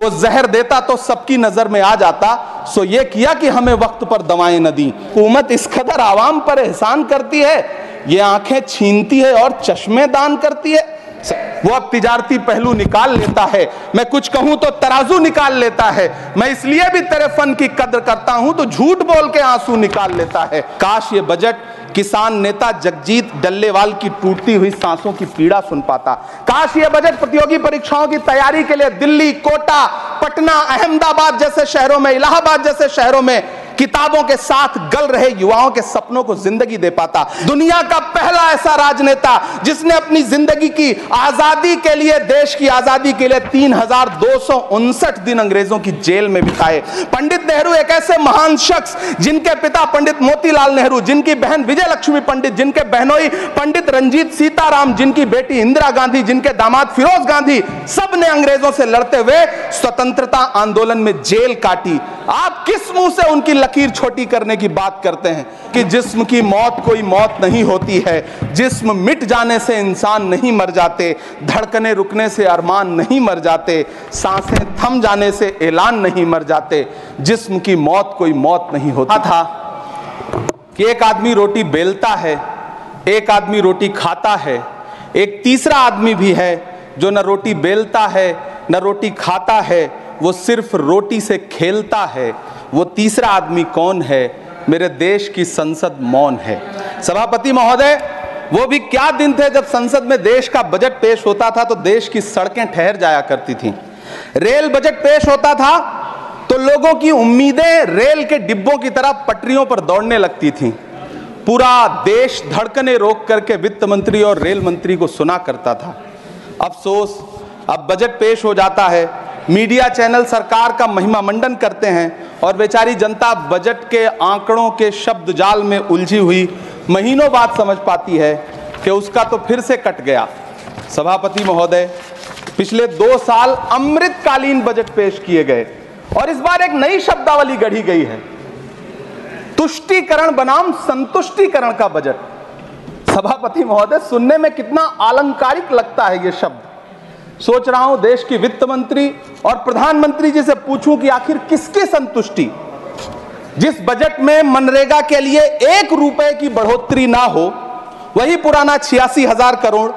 वो जहर देता तो सबकी नजर में आ जाता, सो ये किया कि हमें वक्त पर दवाएं न दी। हुकूमत इस कदर आवाम पर एहसान करती है, ये आंखें छीनती है और चश्मे दान करती है। वो अब तिजारती पहलू निकाल लेता है, मैं कुछ कहूं तो तराजू निकाल लेता है। मैं इसलिए भी तेरे फन की कद्र करता हूं तो झूठ बोल के आंसू निकाल लेता है। काश ये बजट किसान नेता जगजीत डल्लेवाल की टूटती हुई सांसों की पीड़ा सुन पाता। काश ये बजट प्रतियोगी परीक्षाओं की तैयारी के लिए दिल्ली, कोटा, पटना, अहमदाबाद जैसे शहरों में, इलाहाबाद जैसे शहरों में किताबों के साथ गल रहे युवाओं के सपनों को जिंदगी दे पाता। दुनिया का पहला ऐसा राजनेता जिसने अपनी जिंदगी की आजादी के लिए, देश की आजादी के लिए 3259 दिन अंग्रेजों की जेल में बिताए। पंडित नेहरू एक ऐसे महान शख्स जिनके पिता पंडित मोतीलाल नेहरू, जिनकी बहन विजय लक्ष्मी पंडित, जिनके बहनोई पंडित रंजीत सीताराम, जिनकी बेटी इंदिरा गांधी, जिनके दामाद फिरोज गांधी, सब ने अंग्रेजों से लड़ते हुए स्वतंत्रता आंदोलन में जेल काटी। आप किस मुंह से उनकी लकीर छोटी करने की बात करते हैं कि जिस्म की मौत कोई मौत नहीं होती है, जिस्म मिट जाने से इंसान नहीं मर जाते, धड़कने रुकने से अरमान नहीं मर जाते, सांसें थम जाने से ऐलान नहीं मर जाते, जिस्म की मौत कोई मौत नहीं होता था कि एक आदमी रोटी बेलता है, एक आदमी रोटी खाता है, एक तीसरा आदमी भी है जो न रोटी बेलता है न रोटी खाता है, वो सिर्फ रोटी से खेलता है। वो तीसरा आदमी कौन है? मेरे देश की संसद मौन है। सभापति महोदय, वो भी क्या दिन थे जब संसद में देश का बजट पेश होता था तो देश की सड़कें ठहर जाया करती थीं। रेल बजट पेश होता था तो लोगों की उम्मीदें रेल के डिब्बों की तरह पटरियों पर दौड़ने लगती थीं। पूरा देश धड़कने रोक करके वित्त मंत्री और रेल मंत्री को सुना करता था। अफसोस, अब बजट पेश हो जाता है, मीडिया चैनल सरकार का महिमा मंडन करते हैं और बेचारी जनता बजट के आंकड़ों के शब्द जाल में उलझी हुई महीनों बाद समझ पाती है कि उसका तो फिर से कट गया। सभापति महोदय, पिछले 2 साल अमृतकालीन बजट पेश किए गए और इस बार एक नई शब्दावली गढ़ी गई है, तुष्टीकरण बनाम संतुष्टीकरण का बजट। सभापति महोदय, सुनने में कितना अलंकारिक लगता है ये शब्द। सोच रहा हूं देश की वित्त मंत्री और प्रधानमंत्री जी से पूछूं कि आखिर किसकी संतुष्टि? जिस बजट में मनरेगा के लिए 1 रुपए की बढ़ोतरी ना हो, वही पुराना 86,000 करोड़,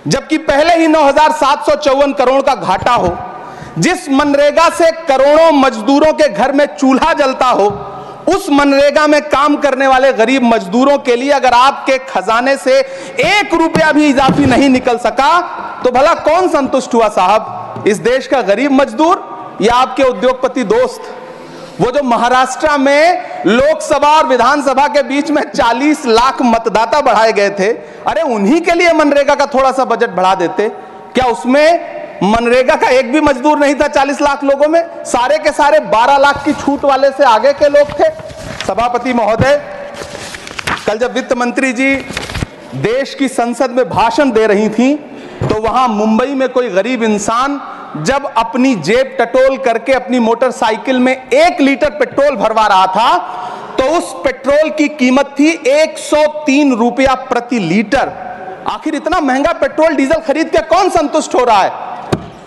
जबकि पहले ही 9,754 करोड़ का घाटा हो, जिस मनरेगा से करोड़ों मजदूरों के घर में चूल्हा जलता हो, उस मनरेगा में काम करने वाले गरीब मजदूरों के लिए अगर आपके खजाने से 1 रुपया भी इजाफी नहीं निकल सका तो भला कौन संतुष्ट हुआ साहब? इस देश का गरीब मजदूर या आपके उद्योगपति दोस्त? वो जो महाराष्ट्र में लोकसभा और विधानसभा के बीच में 40 लाख मतदाता बढ़ाए गए थे, अरे उन्हीं के लिए मनरेगा का थोड़ा सा बजट बढ़ा देते। क्या उसमें मनरेगा का एक भी मजदूर नहीं था? 40 लाख लोगों में सारे के सारे 12 लाख की छूट वाले से आगे के लोग थे। सभापति महोदय, कल जब वित्त मंत्री जी देश की संसद में भाषण दे रही थी तो वहां मुंबई में कोई गरीब इंसान जब अपनी जेब टटोल करके अपनी मोटरसाइकिल में 1 लीटर पेट्रोल भरवा रहा था तो उस पेट्रोल की कीमत थी 103 रुपया प्रति लीटर। आखिर इतना महंगा पेट्रोल डीजल खरीद के कौन संतुष्ट हो रहा है?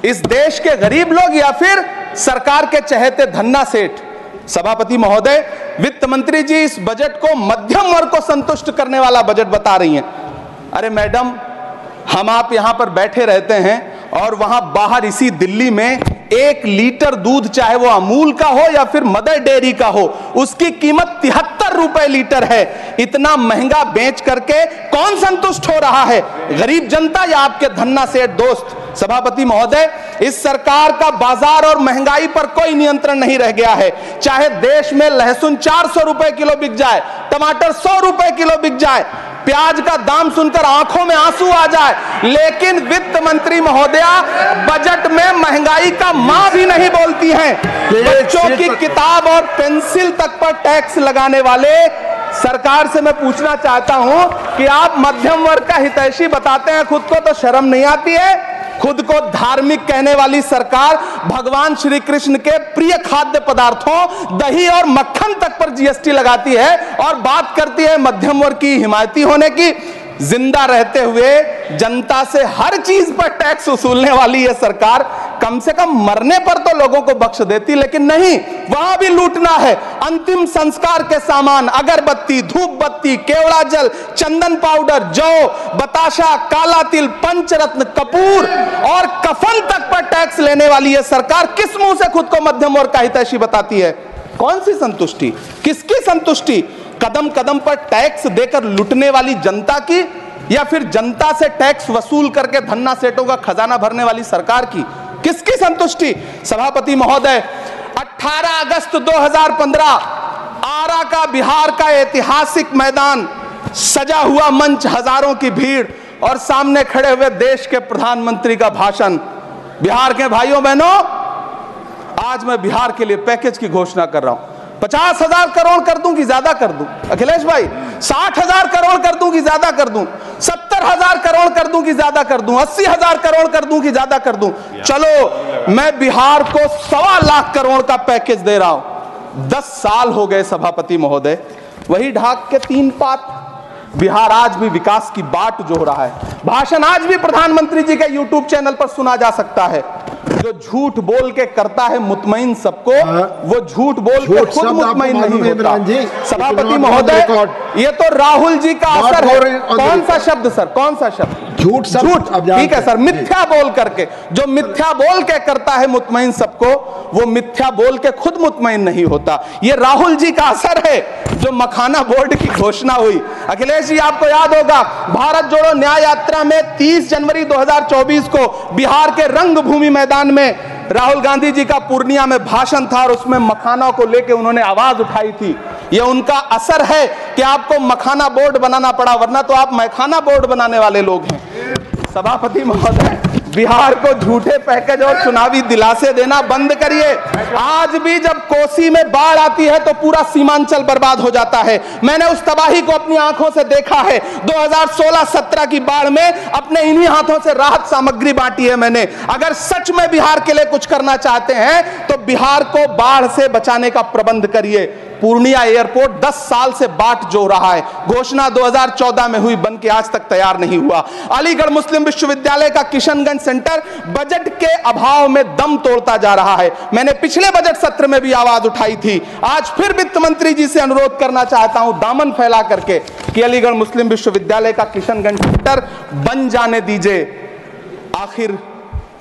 इस देश के गरीब लोग या फिर सरकार के चहेते धन्ना सेठ? सभापति महोदय, वित्त मंत्री जी इस बजट को मध्यम वर्ग को संतुष्ट करने वाला बजट बता रही हैं। अरे मैडम, हम आप यहां पर बैठे रहते हैं और वहां बाहर इसी दिल्ली में 1 लीटर दूध, चाहे वो अमूल का हो या फिर मदर डेयरी का हो, उसकी कीमत 73 रुपए लीटर है। इतना महंगा बेच करके कौन संतुष्ट हो रहा है? गरीब जनता या आपके धन्ना सेठ दोस्त? सभापति महोदय, इस सरकार का बाजार और महंगाई पर कोई नियंत्रण नहीं रह गया है। चाहे देश में लहसुन 400 रुपए किलो बिक जाए, टमाटर 100 रुपए किलो बिक जाए, प्याज का दाम सुनकर आंखों में आंसू आ जाए, लेकिन वित्त मंत्री महोदया बजट में महंगाई का मां भी नहीं बोलती हैं। बच्चों की किताब और पेंसिल तक पर टैक्स लगाने वाले सरकार से मैं पूछना चाहता हूं कि आप मध्यम वर्ग का हितैषी बताते हैं खुद को, तो शर्म नहीं आती है? खुद को धार्मिक कहने वाली सरकार भगवान श्री कृष्ण के प्रिय खाद्य पदार्थों दही और मक्खन तक पर जीएसटी लगाती है और बात करती है मध्यम वर्ग की हिमायती होने की। जिंदा रहते हुए जनता से हर चीज पर टैक्स वसूलने वाली ये सरकार कम से कम मरने पर तो लोगों को बख्श देती, लेकिन नहीं, वहां भी लूटना है। अंतिम संस्कार के सामान, अगरबत्ती, धूप बत्ती, केवड़ा जल, चंदन पाउडर, जौ, बताशा, काला तिल, पंचरत्न, कपूर और कफन तक पर टैक्स लेने वाली यह सरकार किस मुंह से खुद को मध्यम वर्ग का हितैषी बताती है? कौन सी संतुष्टि, किसकी संतुष्टि? कदम कदम पर टैक्स देकर लुटने वाली जनता की, या फिर जनता से टैक्स वसूल करके धन्ना सेठों का खजाना भरने वाली सरकार की? किसकी संतुष्टि? सभापति महोदय, 18 अगस्त 2015 आरा का बिहार का ऐतिहासिक मैदान, सजा हुआ मंच, हजारों की भीड़ और सामने खड़े हुए देश के प्रधानमंत्री का भाषण। बिहार के भाइयों बहनों, आज मैं बिहार के लिए पैकेज की घोषणा कर रहा हूं। 50,000 करोड़ कर दूं कि ज्यादा कर दूं? अखिलेश भाई, 60,000 करोड़ कर दूं कि ज्यादा कर दूं? 70,000 करोड़ कर दूं कि ज्यादा कर दूं? 80,000 करोड़ कर दूं कि ज्यादा कर दूं? चलो, मैं बिहार को 1.25 लाख करोड़ का पैकेज दे रहा हूं। 10 साल हो गए सभापति महोदय, वही ढाक के 3 पात। बिहार आज भी विकास की बाट जोह रहा है। भाषण आज भी प्रधानमंत्री जी के यूट्यूब चैनल पर सुना जा सकता है। जो झूठ बोल के करता है मुतमईन सबको, वो झूठ बोल के खुद मुतमईन नहीं होता। सभापति महोदय, ये तो राहुल जी का असर है। कौन सा शब्द सर, कौन सा शब्द? झूठ। ठीक है सर, मिथ्या बोल करके, जो मिथ्या बोल के करता है मुतमईन सबको, वो मिथ्या बोल के खुद मुतमईन नहीं होता। ये राहुल जी का असर है। जो मखाना बोर्ड की घोषणा हुई, अखिलेश जी आपको याद होगा, भारत जोड़ो न्याय यात्रा में 30 जनवरी 2024 को बिहार के रंगभूमि मैदान में राहुल गांधी जी का पूर्णिया में भाषण था और उसमें मखाना को लेकर उन्होंने आवाज उठाई थी। यह उनका असर है कि आपको मखाना बोर्ड बनाना पड़ा, वरना तो आप मैखाना बोर्ड बनाने वाले लोग हैं। सभापति महोदय, बिहार को झूठे पैकेज और चुनावी दिलासे देना बंद करिए। आज भी जब कोसी में बाढ़ आती है तो पूरा सीमांचल बर्बाद हो जाता है। मैंने उस तबाही को अपनी आंखों से देखा है। 2016-17 की बाढ़ में अपने इन्हीं हाथों से राहत सामग्री बांटी है मैंने। अगर सच में बिहार के लिए कुछ करना चाहते हैं तो बिहार को बाढ़ से बचाने का प्रबंध करिए। पूर्णिया एयरपोर्ट 10 साल से बाट जो रहा है, घोषणा 2014 में हुई, बन के आज तक तैयार नहीं हुआ। अलीगढ़ मुस्लिम विश्वविद्यालय का किशनगंज सेंटर बजट के अभाव में दम तोड़ता जा रहा है। मैंने पिछले बजट सत्र में भी आवाज उठाई थी। आज फिर वित्त मंत्री जी से अनुरोध करना चाहता हूं, दामन फैला करके, कि अलीगढ़ मुस्लिम विश्वविद्यालय का किशनगंज सेंटर बन जाने दीजिए। आखिर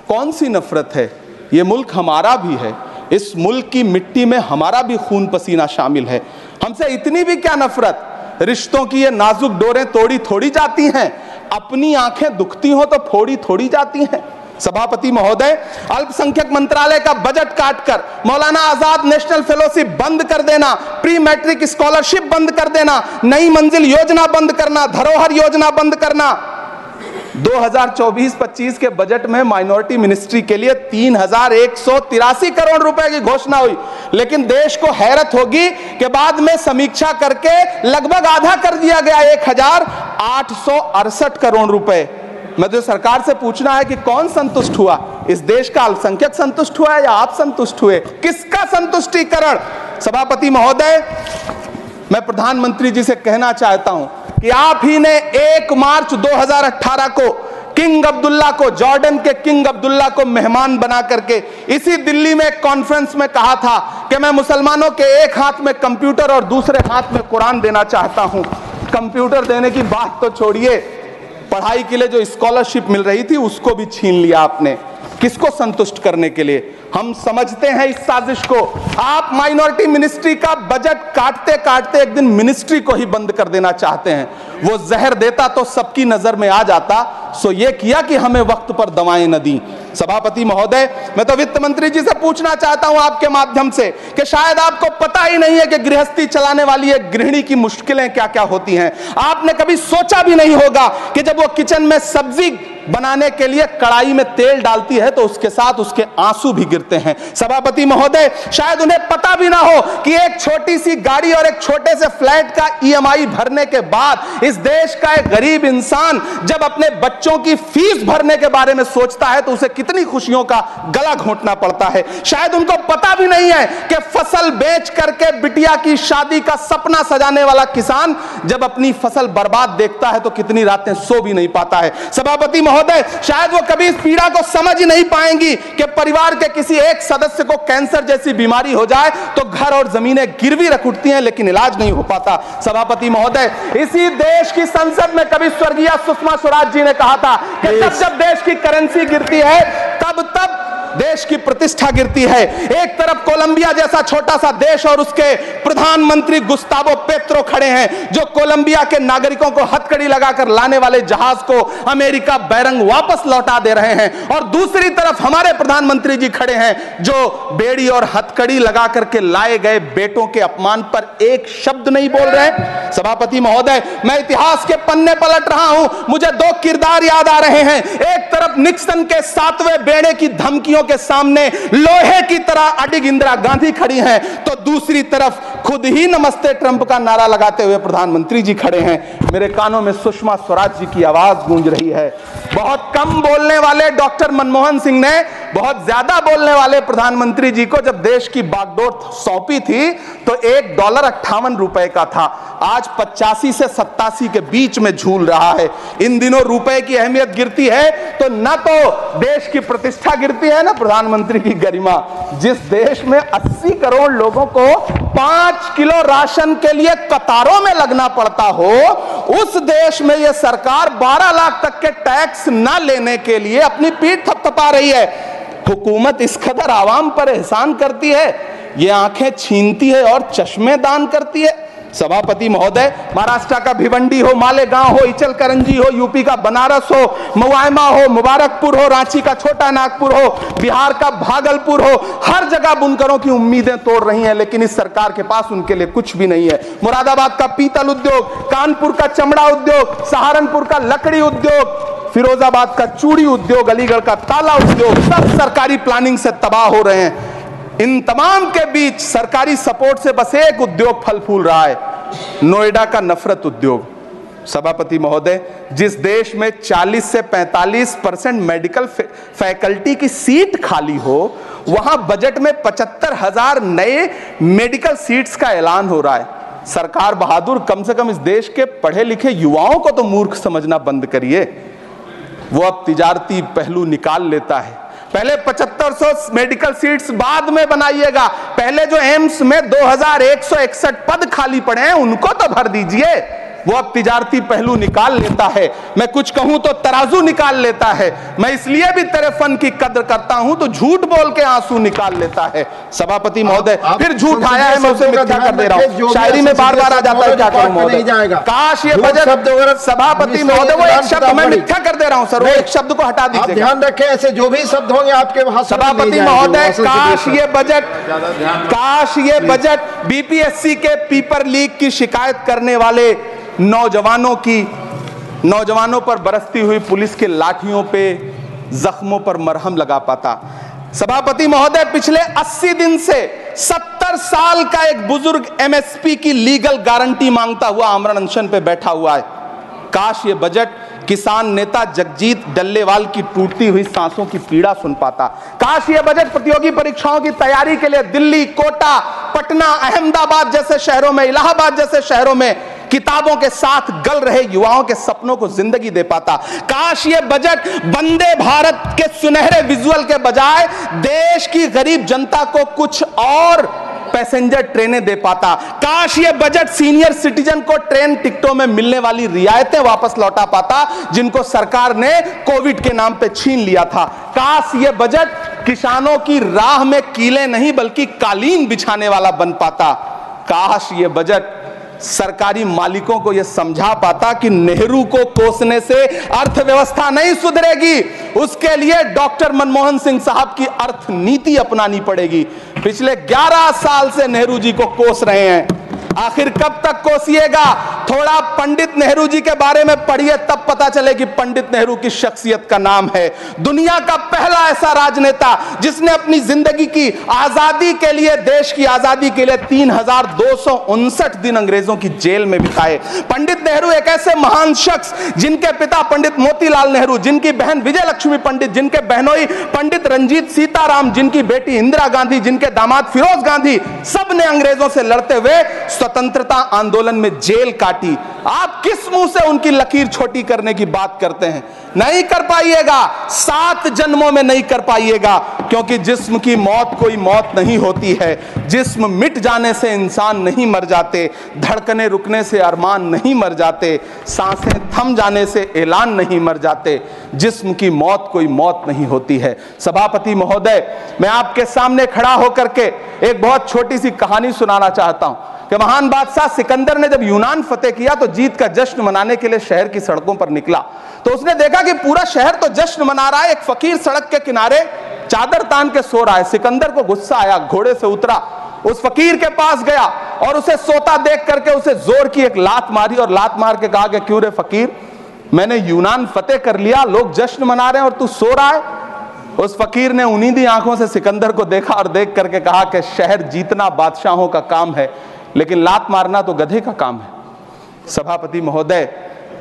कौन सी नफरत है? यह मुल्क हमारा भी है। इस मुल्क की मिट्टी में हमारा भी खून पसीना शामिल है। हमसे इतनी भी क्या नफरत? रिश्तों की ये नाजुक डोरें तोड़ी थोड़ी जाती हैं। अपनी आंखें दुखती हो तो फोड़ी थोड़ी जाती हैं। सभापति महोदय, अल्पसंख्यक मंत्रालय का बजट काटकर मौलाना आजाद नेशनल फेलोशिप बंद कर देना, प्री मैट्रिक स्कॉलरशिप बंद कर देना, नई मंजिल योजना बंद करना, धरोहर योजना बंद करना। 2024-25 के बजट में माइनॉरिटी मिनिस्ट्री के लिए 3,183 करोड़ रुपए की घोषणा हुई, लेकिन देश को हैरत होगी कि बाद में समीक्षा करके लगभग आधा कर दिया गया, 1,868 करोड़ रुपए। मुझे सरकार से पूछना है कि कौन संतुष्ट हुआ? इस देश का अल्पसंख्यक संतुष्ट हुआ या आप संतुष्ट हुए? किसका संतुष्टिकरण? सभापति महोदय, मैं प्रधानमंत्री जी से कहना चाहता हूं कि आप ही ने 1 मार्च 2018 को किंग अब्दुल्ला को, जॉर्डन के किंग अब्दुल्ला को मेहमान बना करके इसी दिल्ली में एक कॉन्फ्रेंस में कहा था कि मैं मुसलमानों के एक हाथ में कंप्यूटर और दूसरे हाथ में कुरान देना चाहता हूं। कंप्यूटर देने की बात तो छोड़िए, पढ़ाई के लिए जो स्कॉलरशिप मिल रही थी उसको भी छीन लिया आपने। किसको संतुष्ट करने के लिए? हम समझते हैं इस साजिश को। आप माइनॉरिटी मिनिस्ट्री का बजट काटते काटते एक दिन मिनिस्ट्री को ही बंद कर देना चाहते हैं। वो जहर देता तो सबकी नजर में आ जाता, सो ये किया कि हमें वक्त पर दवाएं न दी। सभापति महोदय, मैं तो वित्त मंत्री जी से पूछना चाहता हूं आपके माध्यम से कि शायद आपको पता ही नहीं है कि गृहस्थी चलाने वाली एक गृहिणी की मुश्किलें क्या क्या होती हैं। आपने कभी सोचा भी नहीं होगा कि जब वो किचन में सब्जी बनाने के लिए कड़ाई में तेल डालती है तो उसके साथ उसके आंसू भी गिरते हैं। सभापति महोदय, शायद उन्हें पता भी ना हो कि एक छोटी सी गाड़ी और एक छोटे से फ्लैट का ईएमआई भरने के बाद इस देश का एक गरीब इंसान जब अपने बच्चों की फीस भरने के बारे में सोचता है तो उसे कितनी खुशियों का गला घोंटना पड़ता है। शायद उनको पता भी नहीं है कि फसल बेच करके बिटिया की शादी का सपना सजाने वाला किसान जब अपनी फसल बर्बाद देखता है तो कितनी रातें सो भी नहीं पाता है। सभापति महोदय, शायद वो कभी इस पीड़ा को समझ ही नहीं पाएंगी कि परिवार के किसी एक सदस्य को कैंसर जैसी बीमारी हो जाए तो घर और जमीनें गिरवी रख उठती हैं लेकिन इलाज नहीं हो पाता। सभापति महोदय, इसी देश की संसद में कभी स्वर्गीय सुषमा स्वराज जी ने कहा था कि जब देश की करेंसी गिरती है तब देश की प्रतिष्ठा गिरती है। एक तरफ कोलंबिया जैसा छोटा सा देश और उसके प्रधानमंत्री गुस्तावो पेत्रो खड़े हैं जो कोलंबिया के नागरिकों को हथकड़ी लगाकर लाने वाले जहाज को अमेरिका बैरंग वापस लौटा दे रहे हैं, और दूसरी तरफ हमारे प्रधानमंत्री जी खड़े हैं जो बेड़ी और हथकड़ी लगा करके लाए गए बेटों के अपमान पर एक शब्द नहीं बोल रहे हैं। सभापति महोदय, मैं इतिहास के पन्ने पलट रहा हूं, मुझे दो किरदार याद आ रहे हैं। एक तरफ निक्सन के 7वें बेड़े की धमकियों के सामने लोहे की तरह अडिग इंदिरा गांधी खड़ी हैं, तो दूसरी तरफ खुद ही नमस्ते ट्रंप का नारा लगाते हुए प्रधानमंत्री जी खड़े हैं। मेरे कानों में सुषमा स्वराज जी की आवाज गूंज रही है। बहुत कम बोलने वाले डॉक्टर मनमोहन सिंह ने बहुत ज्यादा बोलने वाले प्रधानमंत्री जी को जब देश की बागडोर सौंपी थी तो $1.58 का था, आज 85 से 87 के बीच में झूल रहा है। इन दिनों रुपए की अहमियत गिरती है तो न तो देश की प्रतिष्ठा गिरती है ना प्रधानमंत्री की गरिमा। जिस देश में 80 करोड़ लोगों को 5 किलो राशन के लिए कतारों में लगना पड़ता हो, उस देश में यह सरकार 12 लाख तक के टैक्स न लेने के लिए अपनी पीठ थपथपा रही है। हुकूमत इस कदर आवाम पर एहसान करती है, ये आंखें छीनती है और चश्मे दान करती है। सभापति महोदय, महाराष्ट्र का भिवंडी हो, मालेगांव हो, इचलकरंजी हो, यूपी का बनारस हो, मुआयमा हो, मुबारकपुर हो, रांची का छोटा नागपुर हो, बिहार का भागलपुर हो, हर जगह बुनकरों की उम्मीदें तोड़ रही हैं लेकिन इस सरकार के पास उनके लिए कुछ भी नहीं है। मुरादाबाद का पीतल उद्योग, कानपुर का चमड़ा उद्योग, सहारनपुर का लकड़ी उद्योग, फिरोजाबाद का चूड़ी उद्योग, अलीगढ़ का ताला उद्योग, सब सरकारी प्लानिंग से तबाह हो रहे हैं। इन तमाम के बीच सरकारी सपोर्ट से बस एक उद्योग फल फूल रहा है, नोएडा का नफरत उद्योग। सभापति महोदय, जिस देश में 40 से 45% मेडिकल फैकल्टी की सीट खाली हो, वहां बजट में 75,000 नए मेडिकल सीट्स का ऐलान हो रहा है। सरकार बहादुर, कम से कम इस देश के पढ़े लिखे युवाओं को तो मूर्ख समझना बंद करिए। वो अब तिजारती पहलू निकाल लेता है। पहले 7500 मेडिकल सीट्स बाद में बनाइएगा, पहले जो एम्स में 2161 पद खाली पड़े हैं उनको तो भर दीजिए। वो अब तिजारती पहलू निकाल लेता है। मैं कुछ कहूं तो तराजू निकाल लेता है। मैं इसलिए भी तेरे फन की कद्र करता हूं तो झूठ बोल के आंसू निकाल लेता है। सभापति महोदय, फिर झूठ आया है, मैं उसे मिथ्या कर दे रहा हूं। शायरी में बार बार आ जाता है, क्या करूं महोदय। काश ये बजट, सभापति महोदय, वो एक शब्द मैं मिथ्या कर दे रहा हूं सर, वो एक शब्द को हटा दीजिए। ध्यान रखें, ऐसे जो भी शब्द होंगे आपके भाषण में सभापति महोदय, काश ये बजट बीपीएससी के पेपर लीक की शिकायत करने वाले नौजवानों पर बरसती हुई पुलिस के लाठियों पे, जख्मों पर मरहम लगा पाता। सभापति महोदय, पिछले 80 दिन से 70 साल का एक बुजुर्ग एमएसपी की लीगल गारंटी मांगता हुआ आमरण अनशन पे बैठा हुआ है। काश ये बजट किसान नेता जगजीत डल्लेवाल की टूटती हुई सांसों की पीड़ा सुन पाता। काश ये बजट प्रतियोगी परीक्षाओं की तैयारी के लिए दिल्ली, कोटा, पटना, अहमदाबाद जैसे शहरों में, इलाहाबाद जैसे शहरों में किताबों के साथ गल रहे युवाओं के सपनों को जिंदगी दे पाता। काश ये बजट वंदे भारत के सुनहरे विजुअल के बजाय देश की गरीब जनता को कुछ और पैसेंजर ट्रेनें दे पाता। काश ये बजट सीनियर सिटीजन को ट्रेन टिकटों में मिलने वाली रियायतें वापस लौटा पाता जिनको सरकार ने कोविड के नाम पे छीन लिया था। काश ये बजट किसानों की राह में कीले नहीं बल्कि कालीन बिछाने वाला बन पाता। काश ये बजट सरकारी मालिकों को यह समझा पाता कि नेहरू को कोसने से अर्थव्यवस्था नहीं सुधरेगी, उसके लिए डॉक्टर मनमोहन सिंह साहब की अर्थ नीति अपनानी पड़ेगी। पिछले 11 साल से नेहरू जी को कोस रहे हैं, आखिर कब तक कोसिएगा? थोड़ा पंडित नेहरू जी के बारे में पढ़िए, तब पता चले कि पंडित नेहरू की शख्सियत का नाम है। दुनिया का पहला ऐसा राजनेता जिसने अपनी जिंदगी की आजादी के लिए, देश की आजादी के लिए 3259 दिन अंग्रेजों की जेल में बिताए। पंडित नेहरू एक ऐसे महान शख्स जिनके पिता पंडित मोतीलाल नेहरू, जिनकी बहन विजय लक्ष्मी पंडित, जिनके बहनोई पंडित रंजीत सीताराम, जिनकी बेटी इंदिरा गांधी, जिनके दामाद फिरोज गांधी, सब ने अंग्रेजों से लड़ते हुए स्वतंत्रता आंदोलन में जेल काटी। आप किस मुंह से उनकी लकीर छोटी करने की बात करते हैं? नहीं कर पाइएगा, 7 जन्मों में नहीं कर पाइएगा, क्योंकि जिस्म की मौत कोई मौत नहीं होती है। जिस्म मिट जाने से इंसान नहीं मर जाते, धड़कने रुकने से अरमान नहीं मर जाते, सांसें थम जाने से ऐलान नहीं मर जाते। जिस्म की मौत कोई मौत नहीं होती है। सभापति महोदय, मैं आपके सामने खड़ा होकर के एक बहुत छोटी सी कहानी सुनाना चाहता हूं कि महान बादशाह सिकंदर ने जब यूनान फतेह किया तो जीत का जश्न मनाने के लिए शहर की सड़कों पर निकला। तो उसने देखा कि पूरा शहर तो जश्न मना रहा है, एक फकीर सड़क के किनारे चादर तान के सो रहा है। सिकंदर को गुस्सा आया, घोड़े से उतरा, उस फकीर के पास गया और उसे सोता देख करके उसे जोर की एक लात मारी और लात मार के कहा कि क्यों रे फकीर, मैंने यूनान फतेह कर लिया, लोग जश्न मना रहे हैं और तू सो रहा है। उस फकीर ने उन्नीदी आंखों से सिकंदर को देखा और देख करके कहा कि शहर जीतना बादशाहों का काम है, लेकिन लात मारना तो गधे का काम है। सभापति महोदय,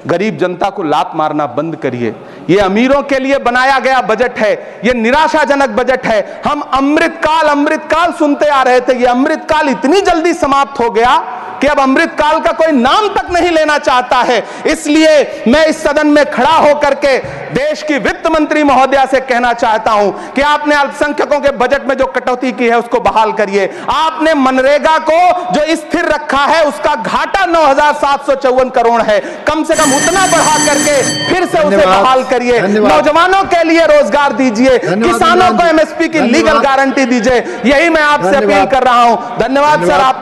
गरीब जनता को लात मारना बंद करिए। यह अमीरों के लिए बनाया गया बजट है, यह निराशाजनक बजट है। हम अमृतकाल सुनते आ रहे थे, यह अमृतकाल इतनी जल्दी समाप्त हो गया कि अब अमृतकाल का कोई नाम तक नहीं लेना चाहता है। इसलिए मैं इस सदन में खड़ा होकर के देश की वित्त मंत्री महोदया से कहना चाहता हूं कि आपने अल्पसंख्यकों के बजट में जो कटौती की है उसको बहाल करिए। आपने मनरेगा को जो स्थिर रखा है उसका घाटा 9754 करोड़ है, कम से कम उतना बढ़ा करके फिर से उसे बहाल करिए। नौजवानों के लिए रोजगार दीजिए, किसानों को एमएसपी की लीगल गारंटी दीजिए। यही मैं आपसे अपील कर रहा हूं। धन्यवाद सर। आपने